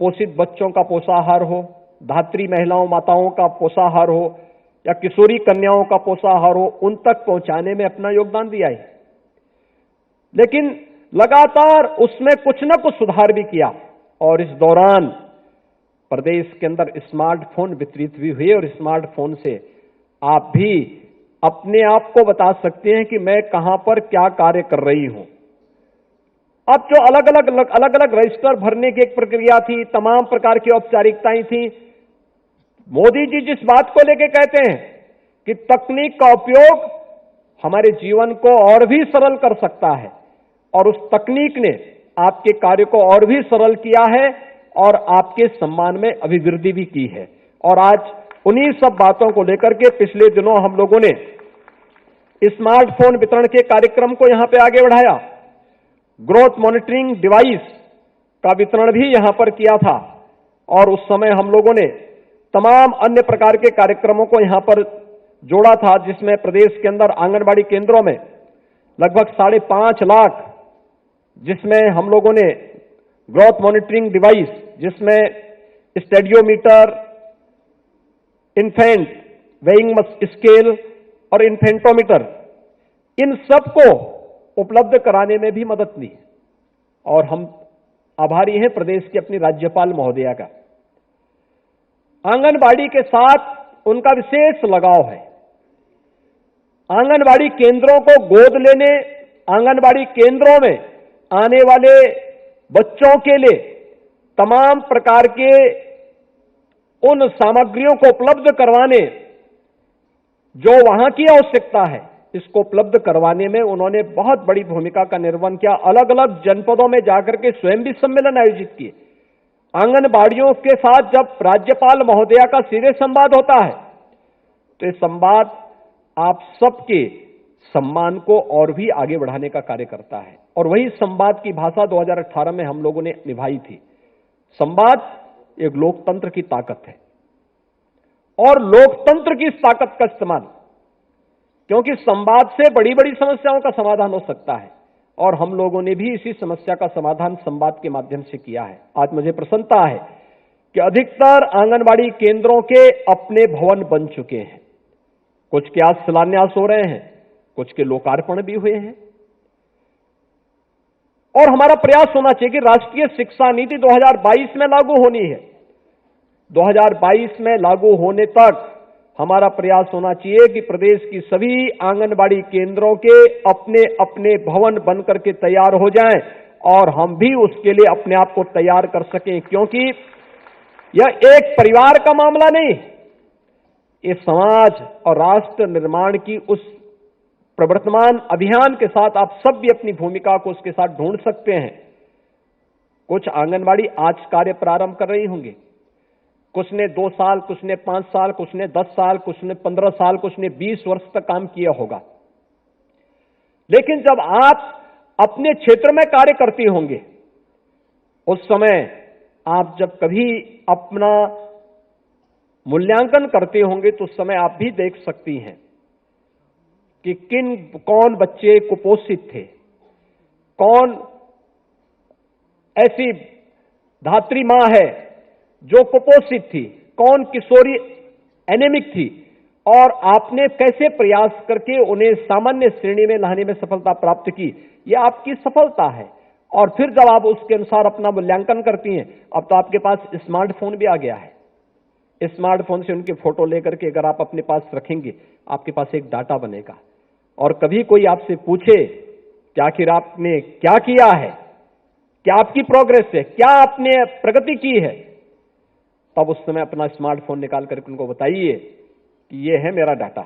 कुपोषित बच्चों का पोषाहार हो, धात्री महिलाओं माताओं का पोषाहार हो या किशोरी कन्याओं का पोषाहार हो, उन तक पहुंचाने में अपना योगदान दिया है। लेकिन लगातार उसमें कुछ न कुछ सुधार भी किया और इस दौरान प्रदेश के अंदर स्मार्टफोन वितरित भी हुए और स्मार्टफोन से आप भी अपने आप को बता सकते हैं कि मैं कहां पर क्या कार्य कर रही हूं। अब जो अलग अलग रजिस्टर भरने की एक प्रक्रिया थी, तमाम प्रकार की औपचारिकताएं थी, मोदी जी जिस बात को लेकर कहते हैं कि तकनीक का उपयोग हमारे जीवन को और भी सरल कर सकता है और उस तकनीक ने आपके कार्य को और भी सरल किया है और आपके सम्मान में अभिवृद्धि भी की है। और आज उन्हीं सब बातों को लेकर के पिछले दिनों हम लोगों ने स्मार्टफोन वितरण के कार्यक्रम को यहां पे आगे बढ़ाया। ग्रोथ मॉनिटरिंग डिवाइस का वितरण भी यहां पर किया था और उस समय हम लोगों ने तमाम अन्य प्रकार के कार्यक्रमों को यहां पर जोड़ा था, जिसमें प्रदेश के अंदर आंगनबाड़ी केंद्रों में लगभग 5.5 लाख, जिसमें हम लोगों ने ग्रोथ मॉनिटरिंग डिवाइस, जिसमें स्टेडियोमीटर, इन्फेंट वेइंग स्केल और इन्फेंटोमीटर, इन सब को उपलब्ध कराने में भी मदद ली। और हम आभारी हैं प्रदेश के अपनी राज्यपाल महोदया का। आंगनबाड़ी के साथ उनका विशेष लगाव है। आंगनबाड़ी केंद्रों को गोद लेने, आंगनबाड़ी केंद्रों में आने वाले बच्चों के लिए तमाम प्रकार के उन सामग्रियों को उपलब्ध करवाने, जो वहां की आवश्यकता है, इसको उपलब्ध करवाने में उन्होंने बहुत बड़ी भूमिका का निर्वहन किया। अलग अलग जनपदों में जाकर के स्वयं भी सम्मेलन आयोजित किए। आंगनबाड़ियों के साथ जब राज्यपाल महोदया का सीधे संवाद होता है तो ये संवाद आप सबके सम्मान को और भी आगे बढ़ाने का कार्य करता है और वही संवाद की भाषा 2018 में हम लोगों ने निभाई थी। संवाद एक लोकतंत्र की ताकत है और लोकतंत्र की इस ताकत का इस्तेमाल, क्योंकि संवाद से बड़ी बड़ी समस्याओं का समाधान हो सकता है और हम लोगों ने भी इसी समस्या का समाधान संवाद के माध्यम से किया है। आज मुझे प्रसन्नता है कि अधिकतर आंगनबाड़ी केंद्रों के अपने भवन बन चुके हैं। कुछ के आज शिलान्यास हो रहे हैं, कुछ के लोकार्पण भी हुए हैं। और हमारा प्रयास होना चाहिए कि राष्ट्रीय शिक्षा नीति 2022 में लागू होनी है। 2022 में लागू होने तक हमारा प्रयास होना चाहिए कि प्रदेश की सभी आंगनबाड़ी केंद्रों के अपने अपने भवन बनकर के तैयार हो जाएं और हम भी उसके लिए अपने आप को तैयार कर सकें, क्योंकि यह एक परिवार का मामला नहीं, ये समाज और राष्ट्र निर्माण की उस प्रवर्तमान अभियान के साथ आप सब भी अपनी भूमिका को उसके साथ ढूंढ सकते हैं। कुछ आंगनबाड़ी आज कार्य प्रारंभ कर रही होंगी, कुछ ने 2 साल, कुछ ने 5 साल, कुछ ने 10 साल, कुछ ने 15 साल, कुछ ने 20 वर्ष तक काम किया होगा। लेकिन जब आप अपने क्षेत्र में कार्य करती होंगे, उस समय आप जब कभी अपना मूल्यांकन करते होंगे तो उस समय आप भी देख सकती हैं कि कौन बच्चे कुपोषित थे, कौन ऐसी धात्री मां है जो कुपोषित थी, कौन किशोरी एनेमिक थी, और आपने कैसे प्रयास करके उन्हें सामान्य श्रेणी में लाने में सफलता प्राप्त की। यह आपकी सफलता है। और फिर जब आप उसके अनुसार अपना मूल्यांकन करती हैं, अब तो आपके पास स्मार्टफोन भी आ गया है। स्मार्टफोन से उनकी फोटो लेकर के अगर आप अपने पास रखेंगे, आपके पास एक डाटा बनेगा और कभी कोई आपसे पूछे कि आखिर आपने क्या किया है, क्या आपकी प्रोग्रेस है, क्या आपने प्रगति की है, तब उस समय अपना स्मार्टफोन निकाल करके उनको बताइए कि ये है मेरा डाटा।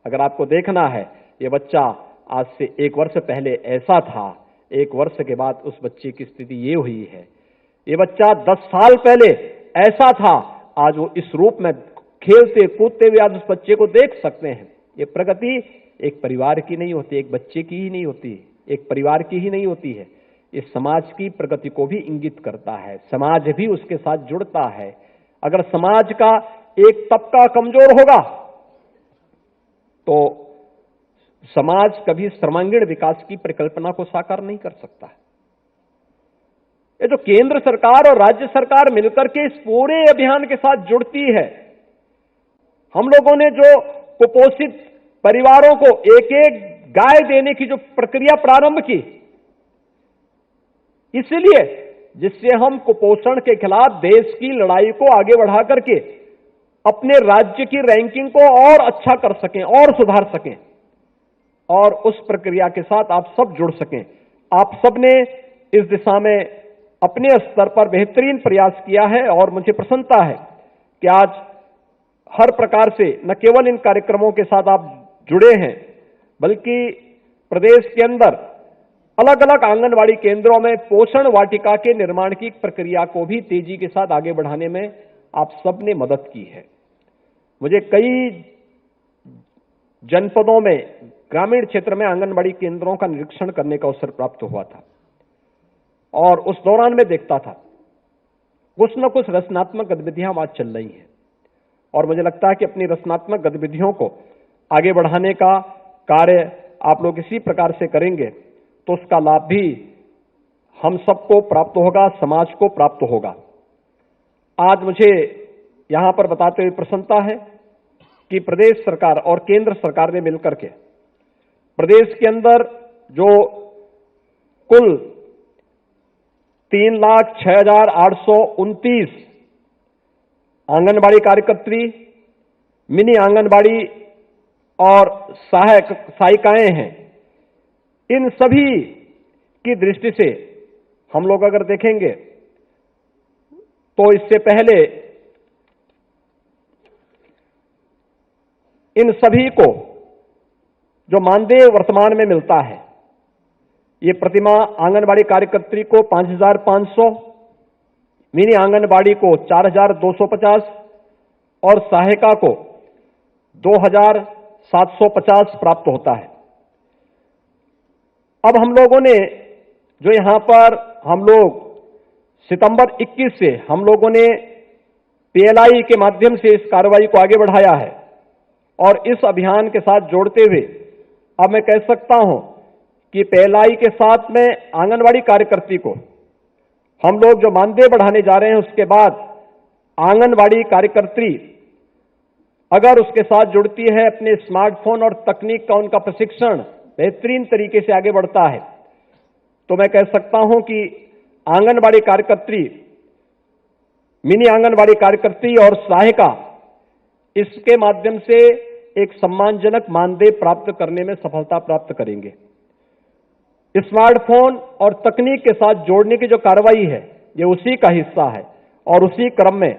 अगर आपको देखना है ये बच्चा आज से 1 वर्ष पहले ऐसा था, 1 वर्ष के बाद उस बच्चे की स्थिति ये हुई है, ये बच्चा 10 साल पहले ऐसा था, आज वो इस रूप में खेलते कूदते हुए आज उस बच्चे को देख सकते हैं। ये प्रगति एक परिवार की नहीं होती, एक बच्चे की ही नहीं होती, एक परिवार की ही नहीं होती है। ये समाज की प्रगति को भी इंगित करता है, समाज भी उसके साथ जुड़ता है। अगर समाज का एक तबका कमजोर होगा तो समाज कभी सर्वांगीण विकास की परिकल्पना को साकार नहीं कर सकता। ये जो केंद्र सरकार और राज्य सरकार मिलकर के इस पूरे अभियान के साथ जुड़ती है, हम लोगों ने जो कुपोषित परिवारों को एक एक गाय देने की जो प्रक्रिया प्रारंभ की, इसलिए जिससे हम कुपोषण के खिलाफ देश की लड़ाई को आगे बढ़ा करके अपने राज्य की रैंकिंग को और अच्छा कर सकें और सुधार सकें, और उस प्रक्रिया के साथ आप सब जुड़ सकें। आप सब ने इस दिशा में अपने स्तर पर बेहतरीन प्रयास किया है और मुझे प्रसन्नता है कि आज हर प्रकार से न केवल इन कार्यक्रमों के साथ आप जुड़े हैं, बल्कि प्रदेश के अंदर अलग अलग आंगनवाड़ी केंद्रों में पोषण वाटिका के निर्माण की प्रक्रिया को भी तेजी के साथ आगे बढ़ाने में आप सब ने मदद की है। मुझे कई जनपदों में, ग्रामीण क्षेत्र में आंगनवाड़ी केंद्रों का निरीक्षण करने का अवसर प्राप्त हुआ था, और उस दौरान मैं देखता था कुछ न कुछ रचनात्मक गतिविधियां आज चल रही हैं, और मुझे लगता है कि अपनी रचनात्मक गतिविधियों को आगे बढ़ाने का कार्य आप लोग इसी प्रकार से करेंगे तो उसका लाभ भी हम सबको प्राप्त होगा, समाज को प्राप्त होगा। आज मुझे यहां पर बताते हुए प्रसन्नता है कि प्रदेश सरकार और केंद्र सरकार ने मिलकर के प्रदेश के अंदर जो कुल 3,06,829 आंगनबाड़ी कार्यकर्त्री, मिनी आंगनबाड़ी और सहायिकाएं हैं, इन सभी की दृष्टि से हम लोग अगर देखेंगे तो इससे पहले इन सभी को जो मानदेय वर्तमान में मिलता है, ये प्रतिमा आंगनबाड़ी कार्यकर्त्री को 5,500, मिनी आंगनबाड़ी को 4,250 और सहायिका को 2,750 प्राप्त होता है। अब हम लोगों ने जो यहां पर हम लोग सितंबर 21 से हम लोगों ने पीएलआई के माध्यम से इस कार्रवाई को आगे बढ़ाया है, और इस अभियान के साथ जोड़ते हुए अब मैं कह सकता हूं कि पीएलआई के साथ में आंगनवाड़ी कार्यकर्ती को हम लोग जो मानदेय बढ़ाने जा रहे हैं, उसके बाद आंगनवाड़ी कार्यकर्ती अगर उसके साथ जुड़ती है, अपने स्मार्टफोन और तकनीक का उनका प्रशिक्षण बेहतरीन तरीके से आगे बढ़ता है, तो मैं कह सकता हूं कि आंगनवाड़ी कार्यकर्ती, मिनी आंगनवाड़ी कार्यकर्ती और सहायिका इसके माध्यम से एक सम्मानजनक मानदेय प्राप्त करने में सफलता प्राप्त करेंगे। स्मार्टफोन और तकनीक के साथ जोड़ने की जो कार्रवाई है, ये उसी का हिस्सा है, और उसी क्रम में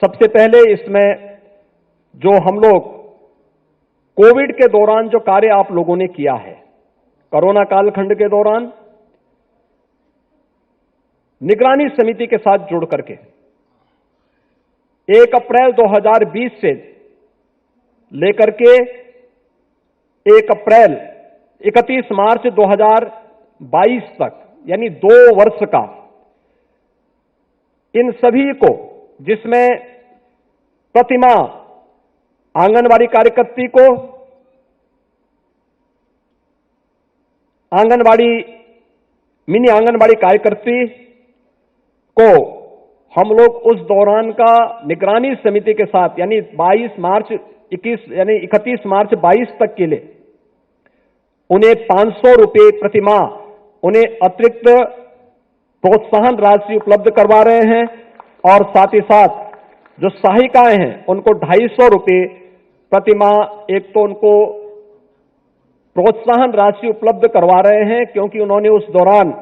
सबसे पहले इसमें जो हम लोग कोविड के दौरान जो कार्य आप लोगों ने किया है, कोरोना कालखंड के दौरान निगरानी समिति के साथ जुड़ करके 1 अप्रैल 2020 से लेकर के 31 मार्च 2022 तक, यानी 2 वर्ष का, इन सभी को, जिसमें प्रतिमा आंगनवाड़ी कार्यकर्ती को मिनी आंगनवाड़ी कार्यकर्ती को हम लोग उस दौरान का निगरानी समिति के साथ, यानी 31 मार्च 22 तक के लिए उन्हें 500 रुपये प्रतिमाह उन्हें अतिरिक्त प्रोत्साहन राशि उपलब्ध करवा रहे हैं, और साथ ही साथ जो सहायिकाएं हैं उनको 250 रुपये प्रतिमाह एक तो उनको प्रोत्साहन राशि उपलब्ध करवा रहे हैं, क्योंकि उन्होंने उस दौरान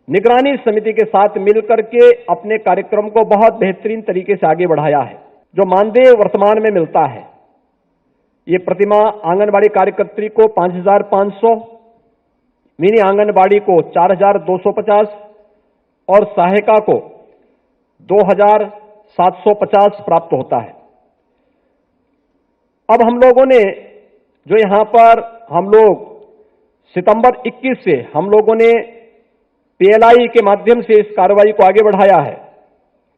निगरानी समिति के साथ मिलकर के अपने कार्यक्रम को बहुत बेहतरीन तरीके से आगे बढ़ाया है। जो मानदेय वर्तमान में मिलता है, ये प्रतिमा आंगनबाड़ी कार्यकर्त्री को 5,500, मिनी आंगनबाड़ी को 4,250 और सहायिका को 2,750 प्राप्त होता है। अब हम लोगों ने जो यहां पर हम लोग सितंबर 21 से हम लोगों ने पीएलआई के माध्यम से इस कार्रवाई को आगे बढ़ाया है,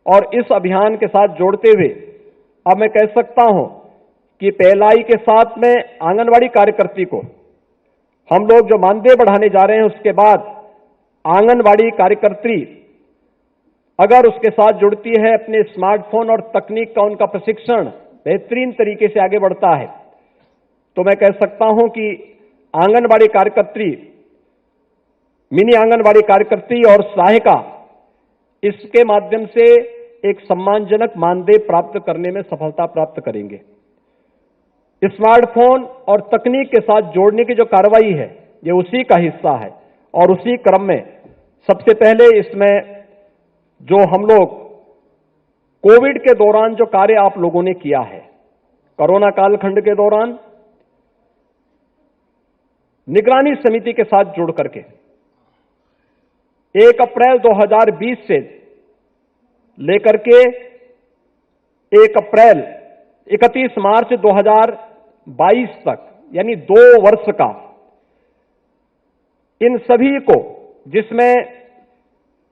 और इस अभियान के साथ जोड़ते हुए अब मैं कह सकता हूं कि पीएलआई के साथ में आंगनवाड़ी कार्यकर्ती को हम लोग जो मानदेय बढ़ाने जा रहे हैं, उसके बाद आंगनवाड़ी कार्यकर्त्री अगर उसके साथ जुड़ती है, अपने स्मार्टफोन और तकनीक का उनका प्रशिक्षण बेहतरीन तरीके से आगे बढ़ता है, तो मैं कह सकता हूं कि आंगनवाड़ी कार्यकर्त्री, मिनी आंगनवाड़ी कार्यकर्त्री और सहायिका इसके माध्यम से एक सम्मानजनक मानदेय प्राप्त करने में सफलता प्राप्त करेंगे। स्मार्टफोन और तकनीक के साथ जोड़ने की जो कार्रवाई है, ये उसी का हिस्सा है और उसी क्रम में सबसे पहले इसमें जो हम लोग कोविड के दौरान जो कार्य आप लोगों ने किया है, कोरोना कालखंड के दौरान निगरानी समिति के साथ जुड़ करके 1 अप्रैल 2020 से लेकर के 31 मार्च 2022 तक, यानी 2 वर्ष का, इन सभी को, जिसमें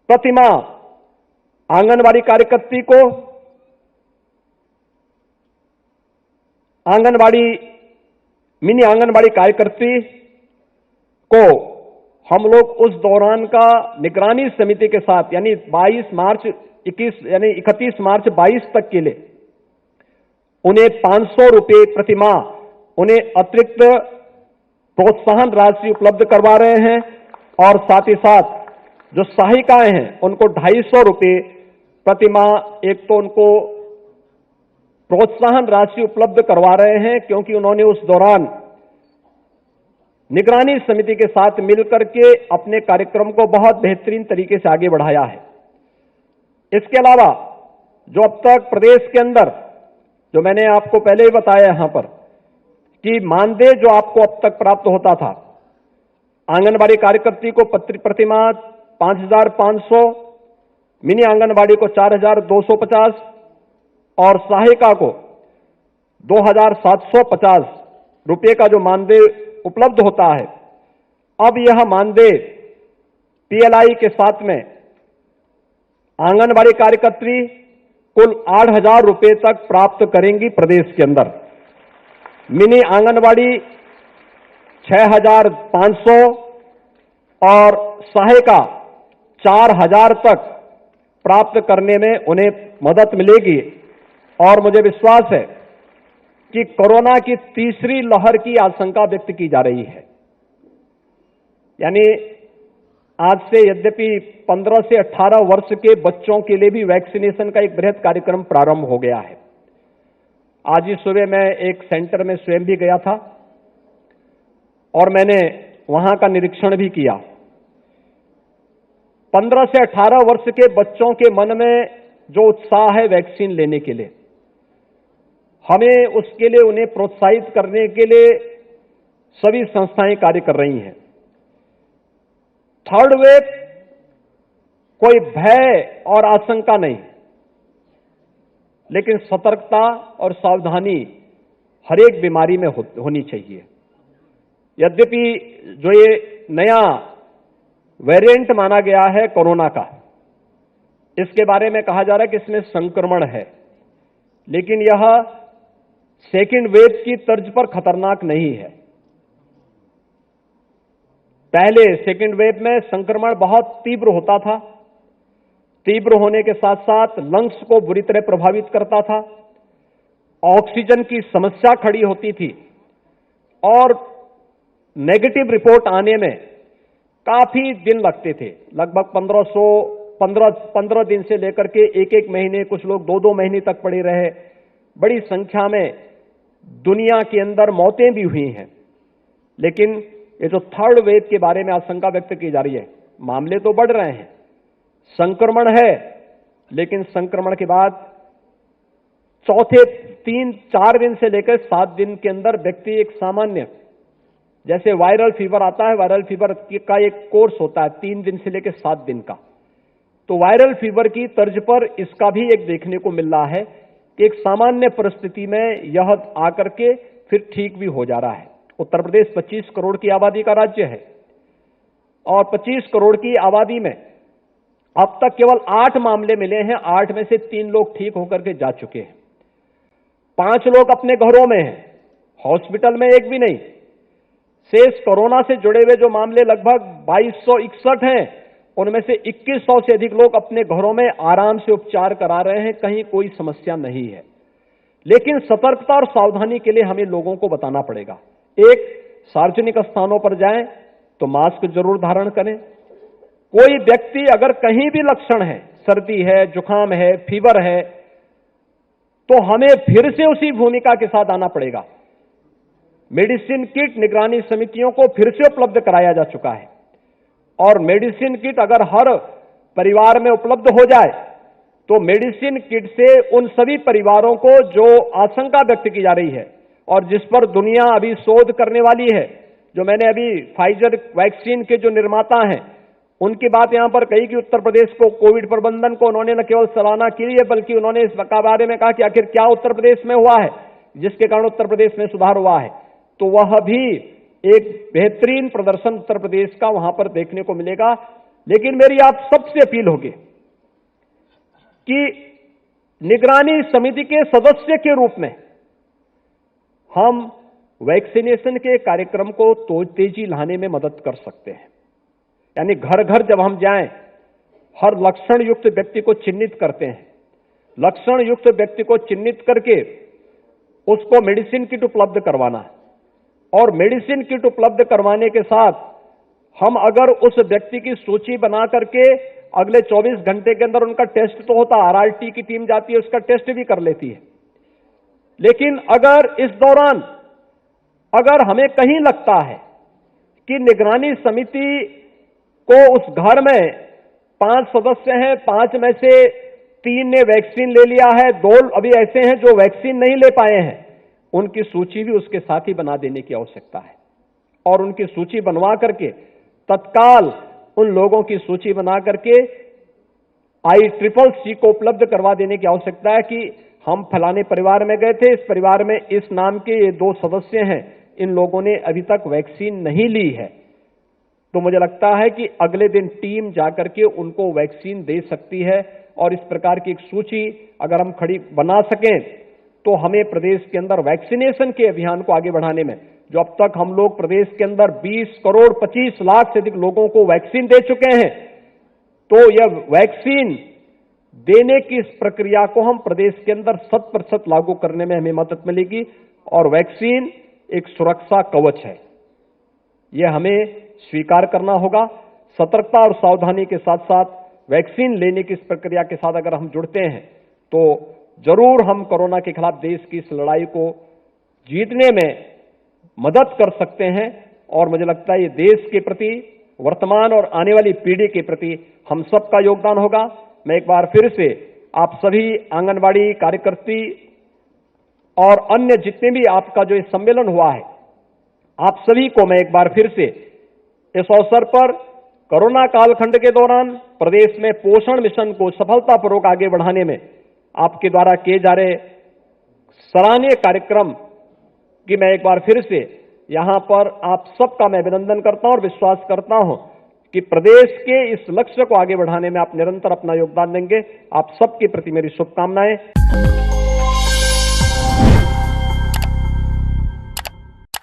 प्रतिमा आंगनवाड़ी कार्यकर्त्री को मिनी आंगनवाड़ी कार्यकर्त्री को हम लोग उस दौरान का निगरानी समिति के साथ, यानी 31 मार्च 22 तक के लिए उन्हें 500 रुपये प्रतिमाह उन्हें अतिरिक्त प्रोत्साहन राशि उपलब्ध करवा रहे हैं और साथ ही साथ जो सहायिकाएं हैं उनको 250 रुपये प्रतिमाह एक तो उनको प्रोत्साहन राशि उपलब्ध करवा रहे हैं, क्योंकि उन्होंने उस दौरान निगरानी समिति के साथ मिलकर के अपने कार्यक्रम को बहुत बेहतरीन तरीके से आगे बढ़ाया है। इसके अलावा जो अब तक प्रदेश के अंदर, जो मैंने आपको पहले ही बताया यहां पर, कि मानदेय जो आपको अब तक प्राप्त होता था, आंगनबाड़ी कार्यकर्त्री को प्रतिमाह 5,500, मिनी आंगनबाड़ी को 4,250 और सहायिका को 2,750 रुपये का जो मानदेय उपलब्ध होता है, अब यह मानदेय पीएलआई के साथ में आंगनबाड़ी कार्यकर्त्री कुल 8,000 रुपये तक प्राप्त करेंगी प्रदेश के अंदर। मिनी आंगनबाड़ी 6,500 और सहायिका 4,000 तक प्राप्त करने में उन्हें मदद मिलेगी। और मुझे विश्वास है कि कोरोना की तीसरी लहर की आशंका व्यक्त की जा रही है, यानी आज से यद्यपि 15 से 18 वर्ष के बच्चों के लिए भी वैक्सीनेशन का एक बृहद कार्यक्रम प्रारंभ हो गया है। आज ही सुबह मैं एक सेंटर में स्वयं भी गया था और मैंने वहां का निरीक्षण भी किया। 15 से 18 वर्ष के बच्चों के मन में जो उत्साह है वैक्सीन लेने के लिए, हमें उसके लिए उन्हें प्रोत्साहित करने के लिए सभी संस्थाएं कार्य कर रही हैं। थर्ड वेव कोई भय और आशंका नहीं, लेकिन सतर्कता और सावधानी हर एक बीमारी में होनी चाहिए। यद्यपि जो ये नया वेरिएंट माना गया है कोरोना का, इसके बारे में कहा जा रहा है कि इसमें संक्रमण है, लेकिन यह सेकेंड वेव की तर्ज पर खतरनाक नहीं है। पहले सेकेंड वेव में संक्रमण बहुत तीव्र होता था, तीव्र होने के साथ साथ लंग्स को बुरी तरह प्रभावित करता था, ऑक्सीजन की समस्या खड़ी होती थी और नेगेटिव रिपोर्ट आने में काफी दिन लगते थे। लगभग 15 दिन से लेकर के एक महीने, कुछ लोग 2 महीने तक पड़े रहे। बड़ी संख्या में दुनिया के अंदर मौतें भी हुई हैं। लेकिन ये जो थर्ड वेव के बारे में आशंका व्यक्त की जा रही है, मामले तो बढ़ रहे हैं, संक्रमण है, लेकिन संक्रमण के बाद चौथे 3-4 दिन से लेकर 7 दिन के अंदर व्यक्ति एक सामान्य, जैसे वायरल फीवर आता है, वायरल फीवर का एक कोर्स होता है 3 दिन से लेकर 7 दिन का, तो वायरल फीवर की तर्ज पर इसका भी एक देखने को मिल रहा है कि एक सामान्य परिस्थिति में यह आकर के फिर ठीक भी हो जा रहा है। उत्तर प्रदेश 25 करोड़ की आबादी का राज्य है और 25 करोड़ की आबादी में अब तक केवल 8 मामले मिले हैं। 8 में से 3 लोग ठीक होकर के जा चुके हैं, 5 लोग अपने घरों में हैं, हॉस्पिटल में एक भी नहीं। शेष कोरोना से जुड़े हुए जो मामले लगभग 2261 हैं, उनमें से 2100 से अधिक लोग अपने घरों में आराम से उपचार करा रहे हैं, कहीं कोई समस्या नहीं है। लेकिन सतर्कता और सावधानी के लिए हमें लोगों को बताना पड़ेगा। एक, सार्वजनिक स्थानों पर जाएं तो मास्क जरूर धारण करें। कोई व्यक्ति अगर कहीं भी लक्षण है, सर्दी है, जुकाम है, फीवर है, तो हमें फिर से उसी भूमिका के साथ आना पड़ेगा। मेडिसिन किट निगरानी समितियों को फिर से उपलब्ध कराया जा चुका है, और मेडिसिन किट अगर हर परिवार में उपलब्ध हो जाए तो मेडिसिन किट से उन सभी परिवारों को जो आशंका व्यक्त की जा रही है और जिस पर दुनिया अभी शोध करने वाली है, जो मैंने अभी फाइजर वैक्सीन के जो निर्माता हैं उनकी बात यहां पर कही कि उत्तर प्रदेश को कोविड प्रबंधन को उन्होंने न केवल सराहना की है बल्कि उन्होंने इस बारे में कहा कि आखिर क्या उत्तर प्रदेश में हुआ है जिसके कारण उत्तर प्रदेश में सुधार हुआ है। तो वह भी एक बेहतरीन प्रदर्शन उत्तर प्रदेश का वहां पर देखने को मिलेगा। लेकिन मेरी आप सबसे अपील होगी कि निगरानी समिति के सदस्य के रूप में हम वैक्सीनेशन के कार्यक्रम को तेजी लाने में मदद कर सकते हैं। यानी घर घर जब हम जाएं, हर लक्षण युक्त व्यक्ति को चिन्हित करते हैं, लक्षण युक्त व्यक्ति को चिन्हित करके उसको मेडिसिन किट उपलब्ध करवाना, और मेडिसिन किट उपलब्ध करवाने के साथ हम अगर उस व्यक्ति की सूची बना करके अगले 24 घंटे के अंदर उनका टेस्ट तो होता, आरआरटी की टीम जाती है, उसका टेस्ट भी कर लेती है। लेकिन अगर इस दौरान अगर हमें कहीं लगता है कि निगरानी समिति को उस घर में 5 सदस्य हैं, 5 में से 3 ने वैक्सीन ले लिया है, 2 अभी ऐसे हैं जो वैक्सीन नहीं ले पाए हैं, उनकी सूची भी उसके साथ ही बना देने की आवश्यकता है। और उनकी सूची बनवा करके तत्काल उन लोगों की सूची बना करके ICCC को उपलब्ध करवा देने की आवश्यकता है कि हम फलाने परिवार में गए थे, इस परिवार में इस नाम के ये 2 सदस्य हैं, इन लोगों ने अभी तक वैक्सीन नहीं ली है। तो मुझे लगता है कि अगले दिन टीम जाकर के उनको वैक्सीन दे सकती है। और इस प्रकार की एक सूची अगर हम खड़ी बना सकें तो हमें प्रदेश के अंदर वैक्सीनेशन के अभियान को आगे बढ़ाने में, जो अब तक हम लोग प्रदेश के अंदर 20 करोड़ 25 लाख से अधिक लोगों को वैक्सीन दे चुके हैं, तो यह वैक्सीन देने की इस प्रक्रिया को हम प्रदेश के अंदर 100% लागू करने में हमें मदद मिलेगी। और वैक्सीन एक सुरक्षा कवच है, यह हमें स्वीकार करना होगा। सतर्कता और सावधानी के साथ साथ वैक्सीन लेने की इस प्रक्रिया के साथ अगर हम जुड़ते हैं तो जरूर हम कोरोना के खिलाफ देश की इस लड़ाई को जीतने में मदद कर सकते हैं। और मुझे लगता है ये देश के प्रति, वर्तमान और आने वाली पीढ़ी के प्रति हम सबका योगदान होगा। मैं एक बार फिर से आप सभी आंगनबाड़ी कार्यकर्ती और अन्य जितने भी आपका जो ये सम्मेलन हुआ है, आप सभी को मैं एक बार फिर से इस अवसर पर कोरोना कालखंड के दौरान प्रदेश में पोषण मिशन को सफलतापूर्वक आगे बढ़ाने में आपके द्वारा किए जा रहे सराहनीय कार्यक्रम की मैं एक बार फिर से यहां पर आप सबका मैं अभिनंदन करता हूं और विश्वास करता हूं कि प्रदेश के इस लक्ष्य को आगे बढ़ाने में आप निरंतर अपना योगदान देंगे। आप सबके प्रति मेरी शुभकामनाएं।